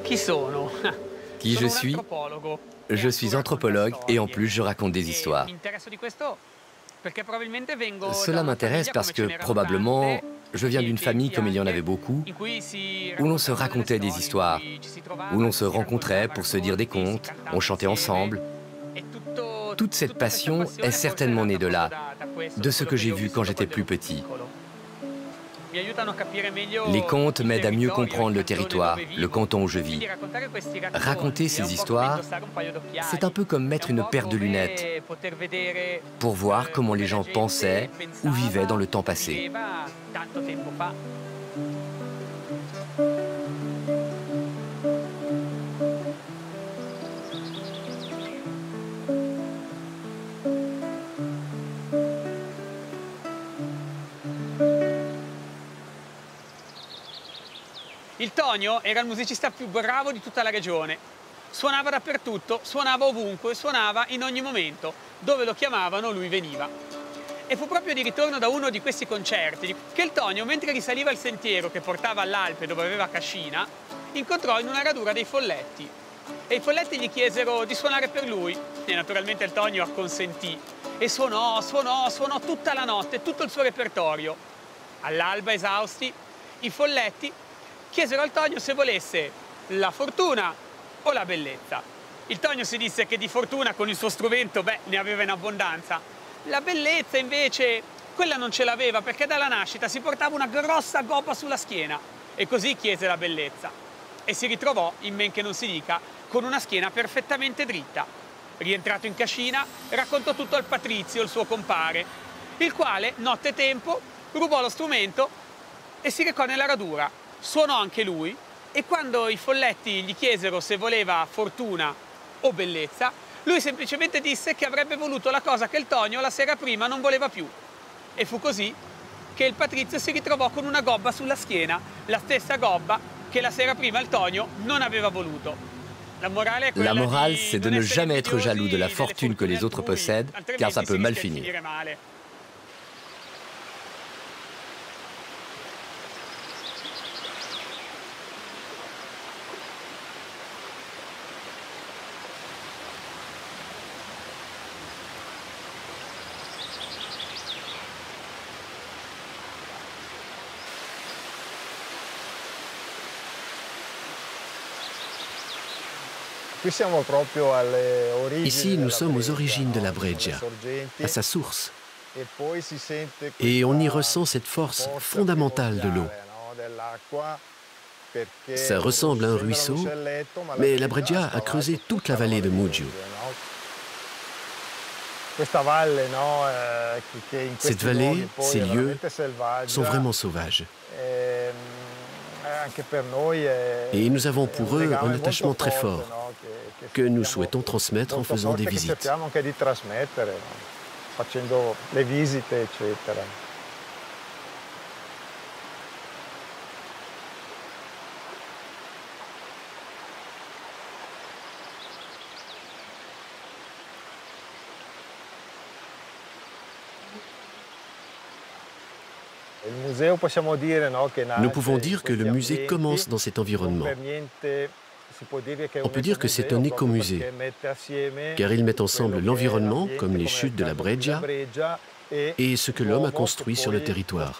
Qui je suis? Je suis anthropologue et en plus je raconte des histoires. Cela m'intéresse parce que probablement je viens d'une famille comme il y en avait beaucoup, où l'on se racontait des histoires, où l'on se rencontrait pour se dire des contes, on chantait ensemble. Toute cette passion est certainement née de là, de ce que j'ai vu quand j'étais plus petit. Les contes m'aident à mieux comprendre le territoire, le canton où je vis. Raconter ces histoires, c'est un peu comme mettre une paire de lunettes pour voir comment les gens pensaient ou vivaient dans le temps passé. Il Tonio era il musicista più bravo di tutta la regione. Suonava dappertutto, suonava ovunque, suonava in ogni momento. Dove lo chiamavano lui veniva. E fu proprio di ritorno da uno di questi concerti che il Tonio, mentre risaliva il sentiero che portava all'Alpe dove aveva cascina, incontrò in una radura dei Folletti. E i Folletti gli chiesero di suonare per lui e naturalmente il Tonio acconsentì. E suonò tutta la notte, tutto il suo repertorio. All'alba, esausti, i Folletti chiesero al Tonio se volesse la fortuna o la bellezza. Il Tonio si disse che di fortuna con il suo strumento, ne aveva in abbondanza. La bellezza invece, quella non ce l'aveva perché dalla nascita si portava una grossa gobba sulla schiena e così chiese la bellezza. E si ritrovò, in men che non si dica, con una schiena perfettamente dritta. Rientrato in cascina, raccontò tutto al Patrizio, il suo compare, il quale, nottetempo, rubò lo strumento e si recò nella radura. Suonò anche lui e quando i Folletti gli chiesero se voleva fortuna o bellezza, lui semplicemente disse che avrebbe voluto la cosa che il Tonio la sera prima non voleva più. E fu così che il Patrizio si ritrovò con una gobba sulla schiena, la stessa gobba che la sera prima il Tonio non aveva voluto. La morale, c'est de ne jamais être jaloux de la fortune que les autres possèdent, car ça peut mal finir. Ici, nous sommes aux origines de la Breggia, à sa source. Et on y ressent cette force fondamentale de l'eau. Ça ressemble à un ruisseau, mais la Breggia a creusé toute la vallée de Muggiu. Cette vallée, ces lieux, sont vraiment sauvages. Et nous avons pour eux un attachement très fort que nous souhaitons transmettre en faisant des visites. Nous pouvons dire que le musée commence dans cet environnement. On peut dire que c'est un écomusée, car il met ensemble l'environnement, comme les chutes de la Breggia, et ce que l'homme a construit sur le territoire.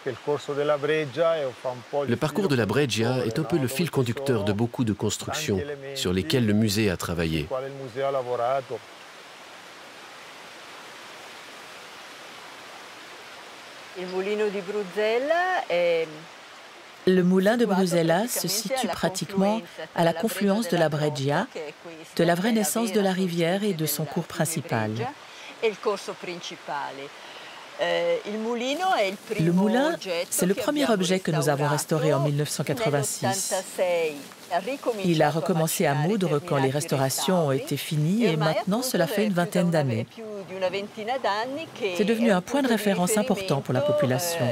Le parcours de la Breggia est un peu le fil conducteur de beaucoup de constructions sur lesquelles le musée a travaillé. Le moulin de Brusella se situe pratiquement à la confluence de la Breggia, de la vraie naissance de la rivière et de son cours principal. Le moulin, c'est le premier objet que nous avons restauré en 1986. Il a recommencé à moudre quand les restaurations ont été finies et maintenant cela fait une vingtaine d'années. C'est devenu un point de référence important pour la population.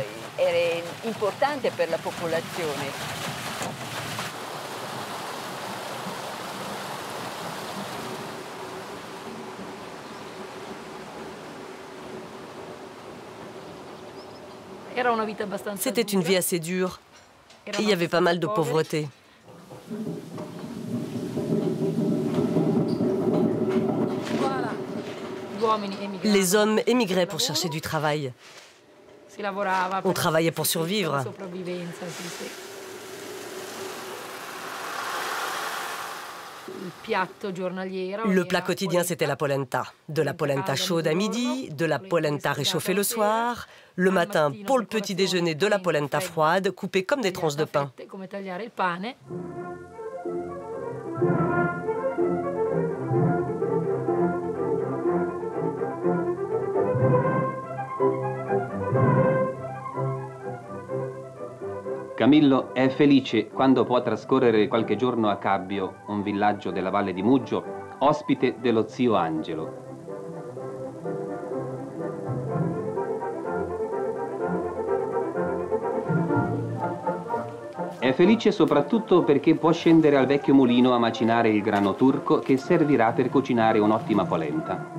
C'était une vie assez dure. Il y avait pas mal de pauvreté. Les hommes émigraient pour chercher du travail. On travaillait pour survivre. Le plat quotidien, c'était la polenta. De la polenta chaude à midi, de la polenta réchauffée le soir. Le matin, pour le petit déjeuner, de la polenta froide, coupée comme des tranches de pain. Camillo è felice quando può trascorrere qualche giorno a Cabbio, un villaggio della Valle di Muggio, ospite dello zio Angelo. È felice soprattutto perché può scendere al vecchio mulino a macinare il grano turco che servirà per cucinare un'ottima polenta.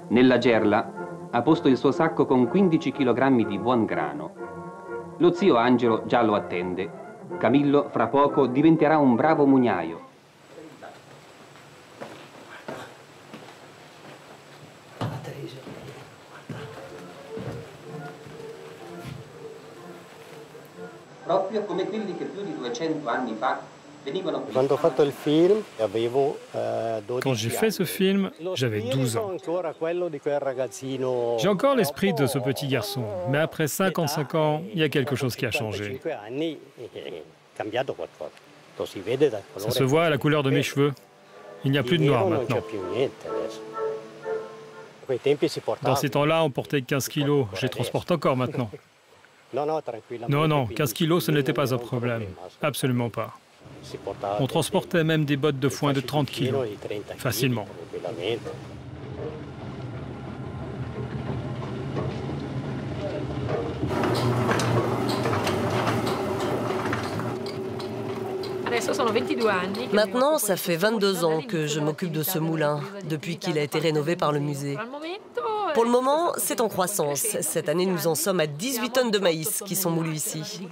Nella gerla ha posto il suo sacco con 15 kg di buon grano. Lo zio Angelo già lo attende. Camillo fra poco diventerà un bravo mugnaio. Proprio come quelli che più di 200 anni fa venivano qui. Quand j'ai fait ce film, j'avais 12 ans. J'ai encore l'esprit de ce petit garçon, mais après 55 ans, il y a quelque chose qui a changé. Ça se voit à la couleur de mes cheveux. Il n'y a plus de noir maintenant. Dans ces temps-là, on portait 15 kilos. Je les transporte encore maintenant. Non, non, 15 kilos, ce n'était pas un problème. Absolument pas. On transportait même des bottes de foin de 30 kilos, facilement. Maintenant, ça fait 22 ans que je m'occupe de ce moulin, depuis qu'il a été rénové par le musée. Pour le moment, c'est en croissance. Cette année, nous en sommes à 18 tonnes de maïs qui sont moulues ici.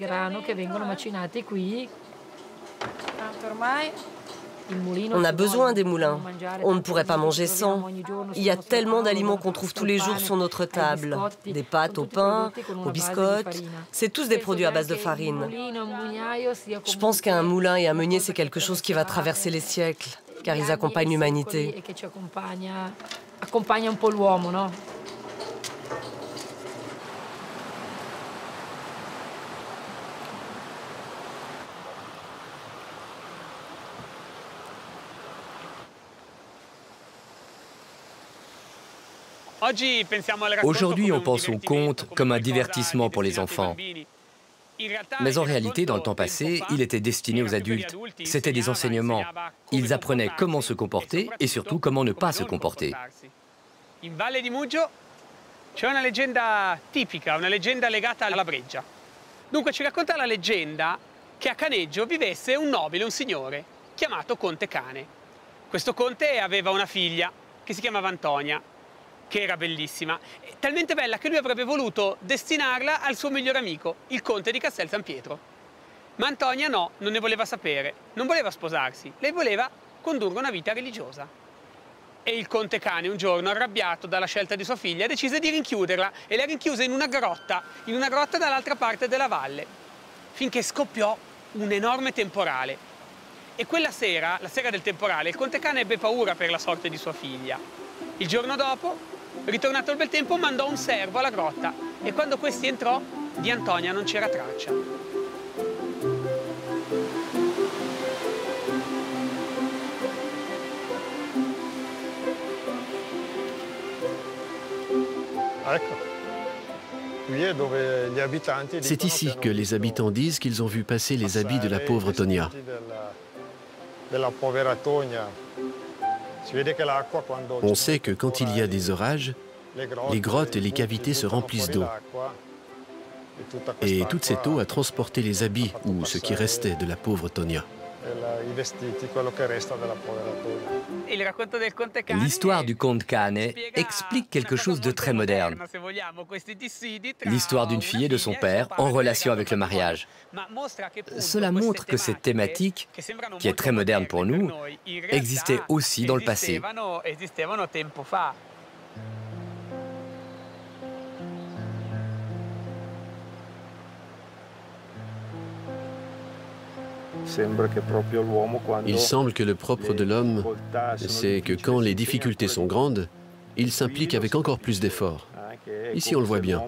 On a besoin des moulins. On ne pourrait pas manger sans. Il y a tellement d'aliments qu'on trouve tous les jours sur notre table. Des pâtes au pain, aux biscottes. C'est tous des produits à base de farine. Je pense qu'un moulin et un meunier, c'est quelque chose qui va traverser les siècles, car ils accompagnent l'humanité. Aujourd'hui, on pense au conte comme un divertissement pour les enfants. Mais en réalité, dans le temps passé, il était destiné aux adultes. C'était des enseignements. Ils apprenaient comment se comporter et surtout comment ne pas se comporter. In Valle di Muggio c'è una leggenda tipica, una leggenda legata alla Breggia. Dunque ci racconta la leggenda che a Caneggio vivesse un nobile, un signore, chiamato Conte Cane. Questo conte aveva una figlia che si chiamava Antonia, che era bellissima, talmente bella che lui avrebbe voluto destinarla al suo migliore amico, il conte di Castel San Pietro. Ma Antonia no, non ne voleva sapere, non voleva sposarsi, lei voleva condurre una vita religiosa. E il conte Cane un giorno, arrabbiato dalla scelta di sua figlia, decise di rinchiuderla e la rinchiuse in una grotta dall'altra parte della valle, finché scoppiò un enorme temporale. E quella sera, la sera del temporale, il conte Cane ebbe paura per la sorte di sua figlia. Il giorno dopo, ritornato il bel tempo, mandò un servo alla grotta e quando questi entrò, di Antonia non c'era traccia. C'est ici que les habitants disent qu'ils ont vu passer les habits de la pauvre Tonia. On sait que quand il y a des orages, les grottes et les cavités se remplissent d'eau. Et toute cette eau a transporté les habits, ou ce qui restait de la pauvre Tonia. L'histoire du conte Cane explique quelque chose de très moderne. L'histoire d'une fille et de son père en relation avec le mariage. Cela montre que cette thématique, qui est très moderne pour nous, existait aussi dans le passé. Il semble que le propre de l'homme, c'est que quand les difficultés sont grandes, il s'implique avec encore plus d'efforts. Ici, on le voit bien.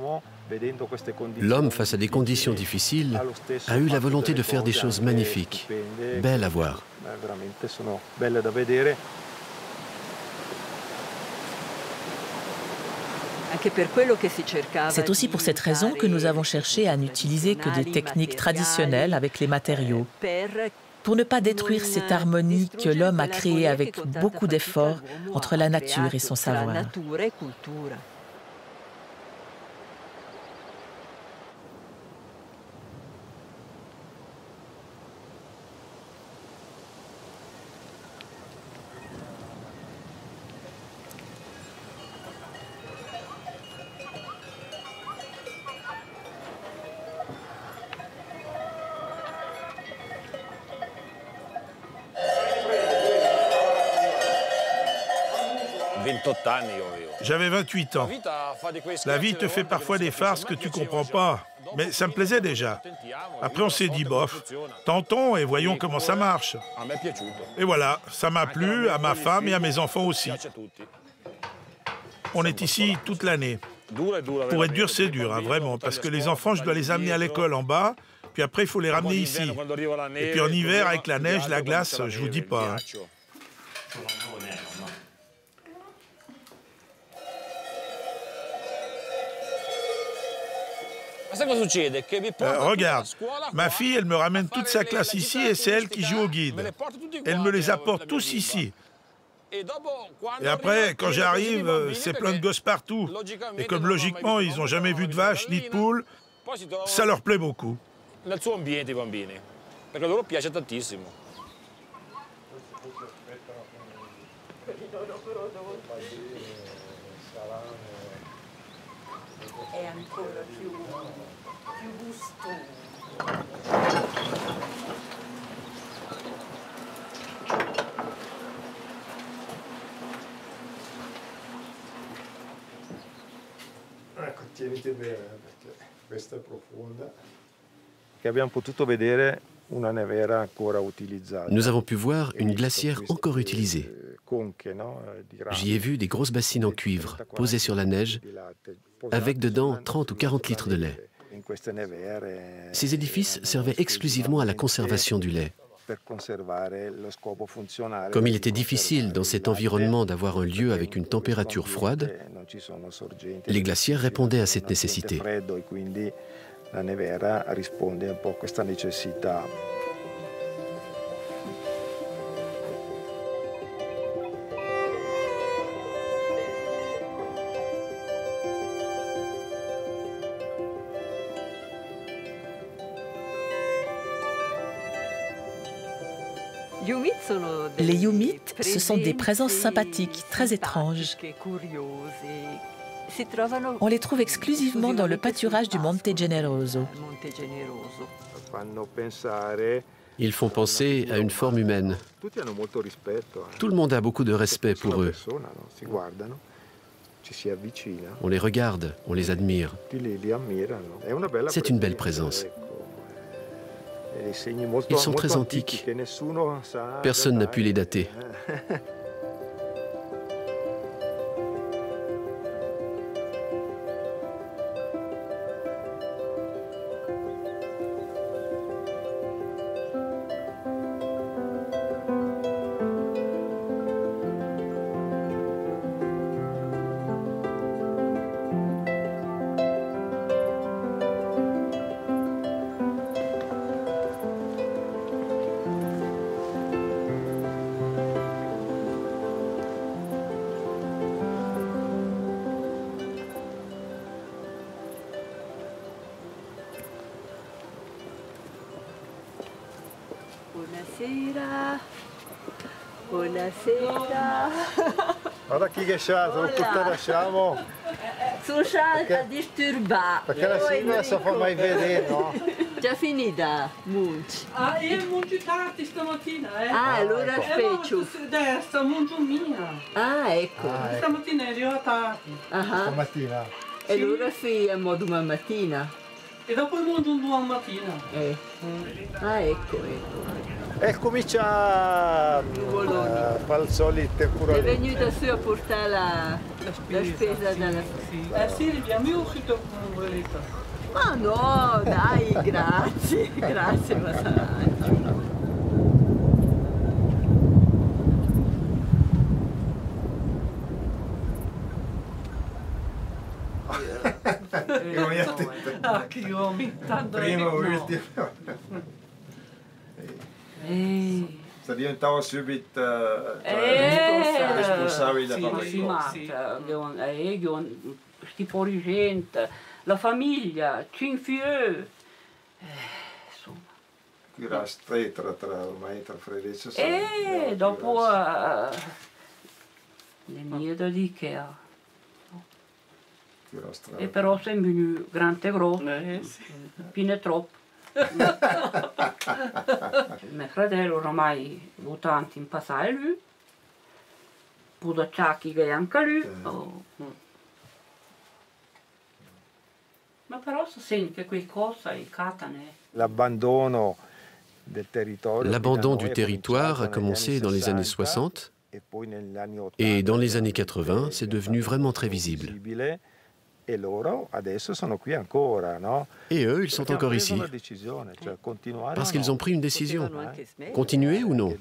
L'homme, face à des conditions difficiles, a eu la volonté de faire des choses magnifiques, belles à voir. C'est aussi pour cette raison que nous avons cherché à n'utiliser que des techniques traditionnelles avec les matériaux, pour ne pas détruire cette harmonie que l'homme a créée avec beaucoup d'efforts entre la nature et son savoir. J'avais 28 ans. La vie te fait parfois des farces que tu comprends pas, mais ça me plaisait déjà. Après, on s'est dit, bof, tentons et voyons comment ça marche. Et voilà, ça m'a plu, à ma femme et à mes enfants aussi. On est ici toute l'année. Pour être dur, c'est dur, hein, vraiment, parce que les enfants, je dois les amener à l'école en bas, puis après, il faut les ramener ici. Et puis en hiver, avec la neige, la glace, je vous dis pas. Hein. Regarde, ma fille, elle me ramène toute sa classe ici et c'est elle qui joue au guide. Elle me les apporte tous ici. Et après, quand j'arrive, c'est plein de gosses partout. Et comme logiquement, ils n'ont jamais vu de vache ni de poule, ça leur plaît beaucoup. Tieniti bene perché questa è profonda. Nous avons pu voir une glacière encore utilisée. J'y ai vu des grosses bassines en cuivre posées sur la neige avec dedans 30 ou 40 litres de lait. Ces édifices servaient exclusivement à la conservation du lait. Comme il était difficile dans cet environnement d'avoir un lieu avec une température froide, les glacières répondaient à cette nécessité. La nevera risponde un po' a questa necessità. Les yumites, ce sont des présences sympathiques, très étranges. On les trouve exclusivement dans le pâturage du Monte Generoso. Ils font penser à une forme humaine. Tout le monde a beaucoup de respect pour eux. On les regarde, on les admire. C'est une belle présence. Ils sont très antiques. Personne n'a pu les dater. Buonasera. Buonasera. Guarda chi che c'ha, tutta lasciamo. Sono a disturbare. Perché la sigla non si fa mai vedere, no? Già finita, Munch. Ah, io mangio tardi stamattina, Ah, allora aspetto. Sta mangio mia. Ah, ecco. Stamattina ero tardi. Stamattina? E allora fai a modo una mattina? E dopo il mondo domani mattina. Ah, ecco, ecco. E comincia a fare il solito curolino. È venuta su a portare la spesa dalla... Sì. Silvia, mi ho uscito con un bolletta. Ma no, dai, grazie, grazie, ma sarà. Ah, che uomini, tanto Prima o ultimo. Diventavo subito responsabile della fabbrica. Sti fuori gente, la famiglia, 5 figli. Insomma. Qui era stretta ormai tra Frederico e dopo le mie da Ikea. E però sei venuto grande e grosso, più troppo. Mio fratello ormai votanti in passare lui, Pudacciacchi che è anche lui. Ma però si sente qualcosa in Catane. L'abandon du territoire a commencé dans les années 60 et dans les années 80, c'est devenu vraiment très visible. Et eux, ils sont encore ici, parce qu'ils ont pris une décision. Continuer ou non?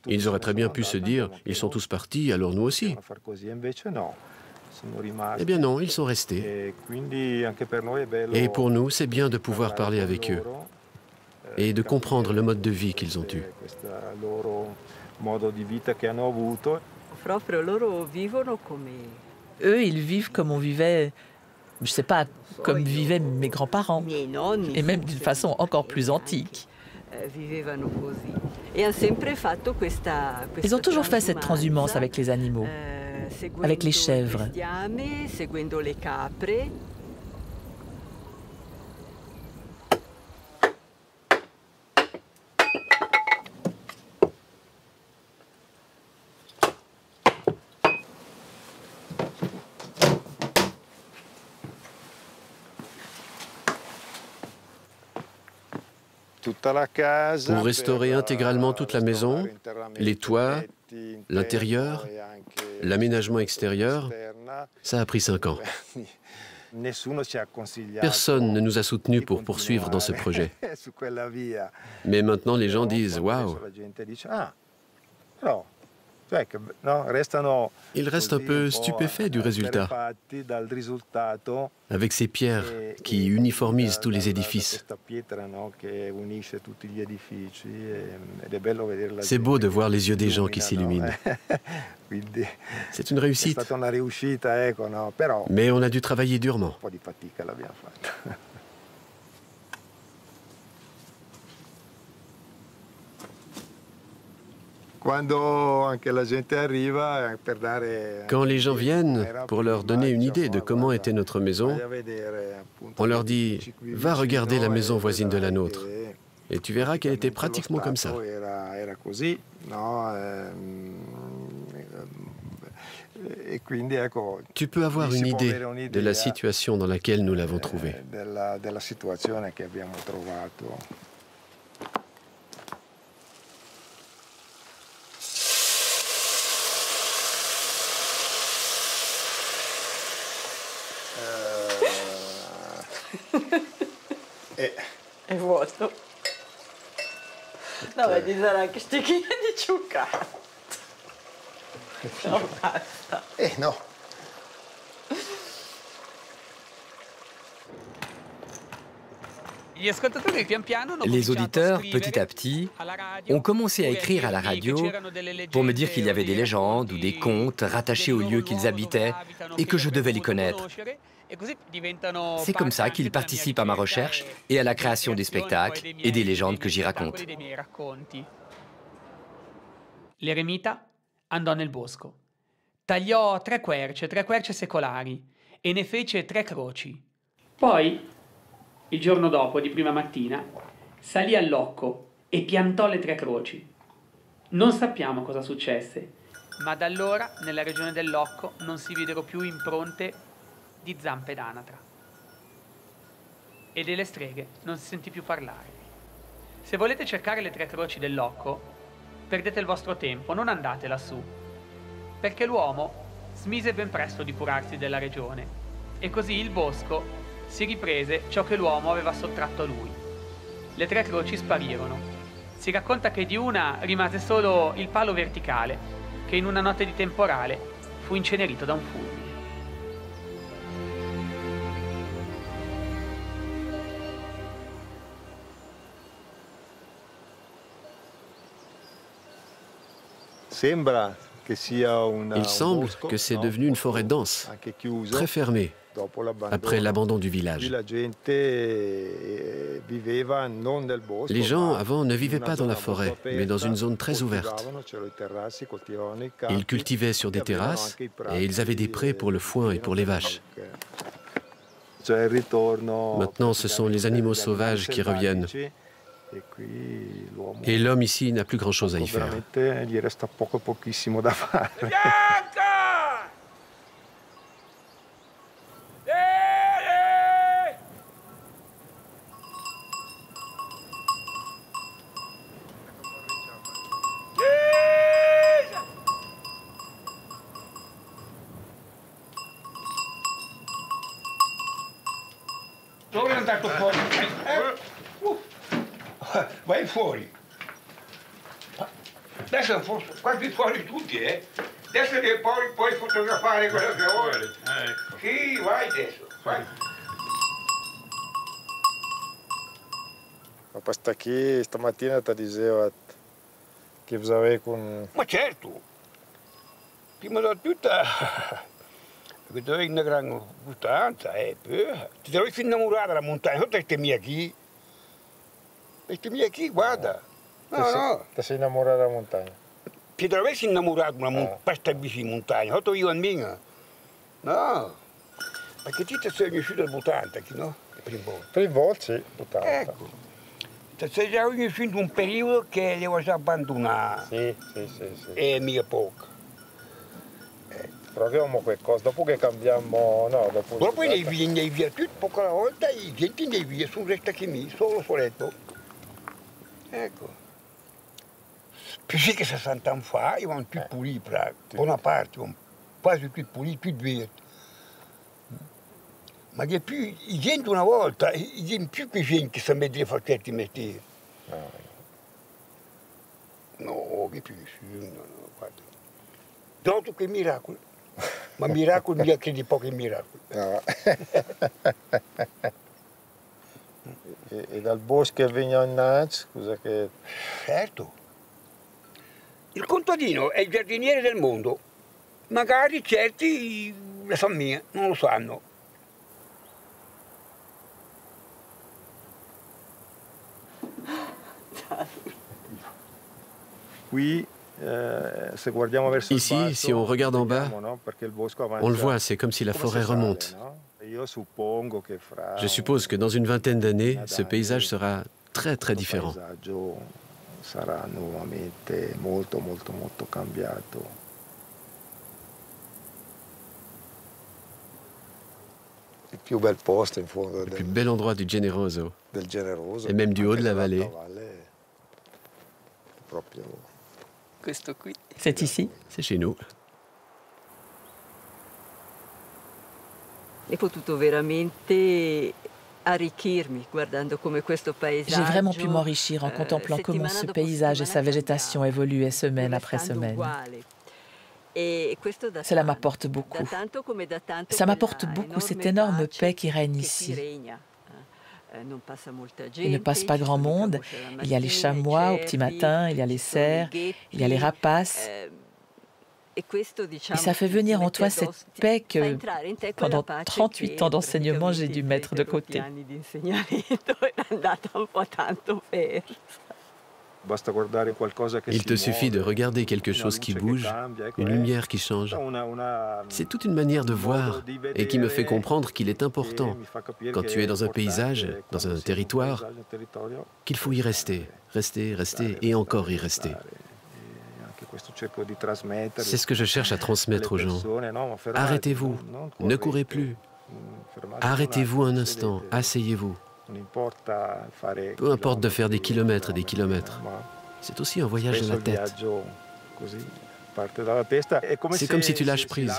Ils auraient très bien pu se dire, ils sont tous partis, alors nous aussi. Eh bien non, ils sont restés. Et pour nous, c'est bien de pouvoir parler avec eux et de comprendre le mode de vie qu'ils ont eu. Eux, ils vivent comme on vivait, je ne sais pas, comme vivaient mes grands-parents, et même d'une façon encore plus antique. Ils ont toujours fait cette transhumance avec les animaux, avec les chèvres. Pour restaurer intégralement toute la maison, les toits, l'intérieur, l'aménagement extérieur, ça a pris 5 ans. Personne ne nous a soutenus pour poursuivre dans ce projet. Mais maintenant, les gens disent « Waouh !» Ils restent un peu stupéfaits du résultat, avec ces pierres qui uniformisent tous les édifices. C'est beau de voir les yeux des gens qui s'illuminent. C'est une réussite, mais on a dû travailler durement. Quand les gens viennent pour leur donner une idée de comment était notre maison, on leur dit « Va regarder la maison voisine de la nôtre et tu verras qu'elle était pratiquement comme ça. » Tu peux avoir une idée de la situation dans laquelle nous l'avons trouvée. È vuoto. No, ma ci sarà anche stecchino di ciuccato. No, basta. No. Les auditeurs, petit à petit, ont commencé à écrire à la radio pour me dire qu'il y avait des légendes ou des contes rattachés aux lieux qu'ils habitaient et que je devais les connaître. C'est comme ça qu'ils participent à ma recherche et à la création des spectacles et des légendes que j'y raconte. L'eremita andò nel bosco, tagliò 3 querce secolari, e ne fece 3 croci. Poi, il giorno dopo, di prima mattina, salì al locco e piantò le 3 croci. Non sappiamo cosa successe, ma da allora nella regione del Locco non si videro più impronte di zampe d'anatra. e delle streghe non si sentì più parlare. Se volete cercare le tre croci del Locco, perdete il vostro tempo, non andate lassù, perché l'uomo smise ben presto di curarsi della regione e così il bosco si riprese ciò che l'uomo aveva sottratto a lui. Le tre croci sparirono. Si racconta che di una rimase solo il palo verticale, che in una notte di temporale fu incenerito da un fulmine. Il semble que c'est devenu une forêt dense, très fermée, après l'abandon du village. Les gens, avant, ne vivaient pas dans la forêt, mais dans une zone très ouverte. Ils cultivaient sur des terrasses et ils avaient des prés pour le foin et pour les vaches. Maintenant, ce sont les animaux sauvages qui reviennent. Et l'homme ici n'a plus grand-chose à y faire. Vai fuori. Adesso quasi fuori tutti, eh? Adesso che poi puoi fotografare quello che vuoi. Ecco. Sì, vai adesso, vai. Papà sta qui stamattina ti diceva che facevi con... Ma certo. Prima di tutto, che dovevi una gran distanza, ti dovevi innamorare della montagna, non te mia qui. Questi miei qui, guarda. No. Ti sei innamorato della montagna? Ti dovessi innamorare di una questa bici in montagna, fatto io in mia. No. Perché ti sei uscito dal 80, no? Prima volta sì, 80. Ecco. Ti sei già uscito in un periodo che li ho già abbandonati. Sì. E mica poco. Proviamo qualcosa, dopo che cambiamo... No, dopo nei via tutto, poca volta, i gente nei via sono restati qui, solo soletto. Ecco. Più sì che 60 anni fa, erano tutti puliti, buona parte, quasi tutti puliti, tutti verdi. Ma che più, i gente una volta, i più che gente che si mette a fare certi mestieri. No, che più nessuno, no, guarda. Dopo che miracolo. Ma miracoli, mi credi pochi miracoli. No. E dal bosco che viene a Naz, cosa che... Certo. Il contadino è il giardiniere del mondo. Magari certi, la famiglia, non lo sanno. Ici, si on regarde en bas, on le voit, c'est comme si la forêt remonte. Je suppose que dans une vingtaine d'années, ce paysage sera très très différent. Le plus bel endroit du Generoso, et même du haut de la vallée. C'est ici? C'est chez nous. J'ai vraiment pu m'enrichir en contemplant comment ce paysage et sa végétation évoluaient semaine après semaine. Cela m'apporte beaucoup. Ça m'apporte beaucoup cette énorme paix qui règne ici. Il ne passe pas grand monde. Il y a les chamois au petit matin, il y a les cerfs, il y a les rapaces. Et ça fait venir en toi cette paix que, pendant 38 ans d'enseignement, j'ai dû mettre de côté. Il te suffit de regarder quelque chose qui bouge, une lumière qui change. C'est toute une manière de voir et qui me fait comprendre qu'il est important, quand tu es dans un paysage, dans un territoire, qu'il faut y rester, rester et encore y rester. C'est ce que je cherche à transmettre aux gens. Arrêtez-vous, ne courez plus. Arrêtez-vous un instant, asseyez-vous, Peu importe de faire des kilomètres et des kilomètres. C'est aussi un voyage de la tête. C'est comme si tu lâches prise.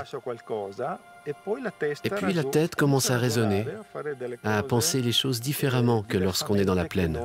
Et puis la tête commence à raisonner, à penser les choses différemment que lorsqu'on est dans la plaine.